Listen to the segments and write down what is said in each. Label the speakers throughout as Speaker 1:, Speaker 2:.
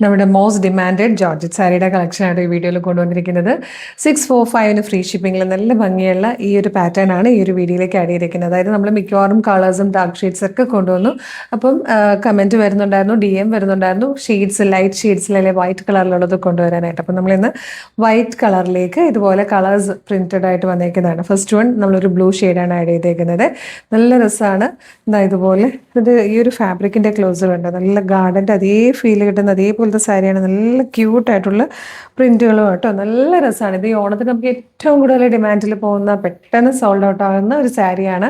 Speaker 1: നമ്മുടെ most demanded georgette സാരിയുടെ കളക്ഷനാണ് ഈ വീഡിയോയിൽ കൊണ്ടുവന്നിരിക്കുന്നത്. 645 ഫ്രീ ഷിപ്പിംഗിൽ നല്ല ഭംഗിയുള്ള ഈ ഒരു പാറ്റേൺ ആണ് ഈ ഒരു വീഡിയോയിലേക്ക് ആഡ് ചെയ്തിരിക്കുന്നത്. അതായത് നമ്മൾ മിക്കവാറും കളേഴ്സും ഡാർക്ക് ഷെയ്ഡ്സ് ഒക്കെ കൊണ്ടുവന്നു. അപ്പം കമൻറ്റ് വരുന്നുണ്ടായിരുന്നു, DM വരുന്നുണ്ടായിരുന്നു, ഷെയ്ഡ്സ് ലൈറ്റ് ഷെയ്ഡ്സിലെ വൈറ്റ് കളറിലുള്ളത് കൊണ്ടുവരാനായിട്ട്. അപ്പം നമ്മളിന്ന് വൈറ്റ് കളറിലേക്ക് ഇതുപോലെ കളേഴ്സ് പ്രിൻറ്റഡ് ആയിട്ട് വന്നേക്കുന്നതാണ്. ഫസ്റ്റ് വൺ നമ്മളൊരു ബ്ലൂ ഷെയ്ഡാണ് ആഡ് ചെയ്തേക്കുന്നത്. നല്ല രസമാണ്. ഇതുപോലെ ഇത് ഈ ഒരു ഫാബ്രിക്കിൻ്റെ ക്ലോസർ ഉണ്ട്, നല്ല ഗാർഡൻ്റെ അതേ ഫീൽ കിട്ടുന്ന അതേപോലത്തെ സാരിയാണ്. നല്ല ക്യൂട്ടായിട്ടുള്ള പ്രിൻറ്റുകളും കേട്ടോ, നല്ല രസമാണ്. ഇത് ഈ ഓണത്തിന് നമുക്ക് ഏറ്റവും കൂടുതൽ ഡിമാൻഡിൽ പോകുന്ന, പെട്ടെന്ന് സോൾഡ് ഔട്ട് ആകുന്ന ഒരു സാരിയാണ്.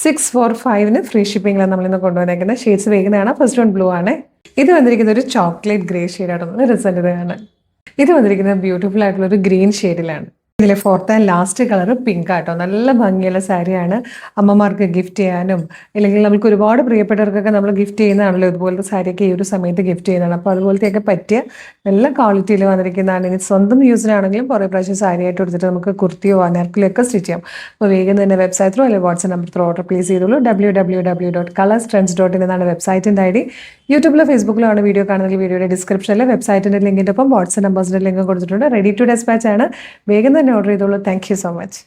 Speaker 1: 645 ഫ്രീ ഷിപ്പിംഗിലാണ് നമ്മളിന്ന് കൊണ്ടുവന്നേക്കുന്നത്. ഷെയ്ഡ്സ് വേഗന്നതാണ്. ഫസ്റ്റ് വൺ ബ്ലൂ ആണ്. ഇത് വന്നിരിക്കുന്ന ഒരു ചോക്ലേറ്റ് ഗ്രേ ഷെയ്ഡാണ്. നല്ല രസമാണ്. ഇത് വന്നിരിക്കുന്നത് ബ്യൂട്ടിഫുൾ ആയിട്ടുള്ള ഒരു ഗ്രീൻ ഷെയ്ഡിലാണ്. ഇതിലെ fourth and last colour pink ആട്ടോ. നല്ല ഭംഗിയുള്ള സാരിയാണ്. അമ്മമാർക്ക് ഗിഫ്റ്റ് ചെയ്യാനും അല്ലെങ്കിൽ നമുക്ക് ഒരുപാട് പ്രിയപ്പെട്ടവർക്കൊക്കെ നമ്മൾ ഗിഫ്റ്റ് ചെയ്യുന്നതാണല്ലോ ഇതുപോലത്തെ സാരിയൊക്കെ ഈ ഒരു സമയത്ത് ഗിഫ്റ്റ് ചെയ്യുന്നതാണ്. അപ്പോൾ അതുപോലത്തെയൊക്കെ പറ്റിയ നല്ല ക്വാളിറ്റിയിൽ വന്നിരിക്കുന്നതാണ്. ഇനി സ്വന്തം യൂസിനാണെങ്കിലും കുറേ പ്രാവശ്യം സാരിയായിട്ട് എടുത്തിട്ട് നമുക്ക് കുർത്തിയോ അനാർക്കലിയോ ഒക്കെ സ്റ്റിച്ച് ചെയ്യാം. അപ്പോൾ വേഗം തന്നെ വെബ്സൈറ്റ് ത്രൂ അല്ലെങ്കിൽ WhatsApp number through order place ചെയ്തോളൂ. www.colorstrends.in എന്നാണ് വെബ്സൈറ്റിൻ്റെ ID. യൂട്യൂബിലോ ഫേസ്ബുക്കിലോ ആണ് വീഡിയോ കാണുന്നതെങ്കിൽ വീഡിയോയുടെ ഡിസ്ക്രിപ്ഷനിൽ വെബ്സൈറ്റിൻ്റെ ലിങ്കിൻ്റെ ഒപ്പം വാട്സ്ആപ്പ് നമ്പേഴ്സിൻ്റെ ലിങ്ക് കൊടുത്തിട്ടുണ്ട്. റെഡി ടു ഡെസ്പാച്ച് ആണ്. വേഗം തന്നെ ഓർഡർ ചെയ്തോളൂ. Thank you so much.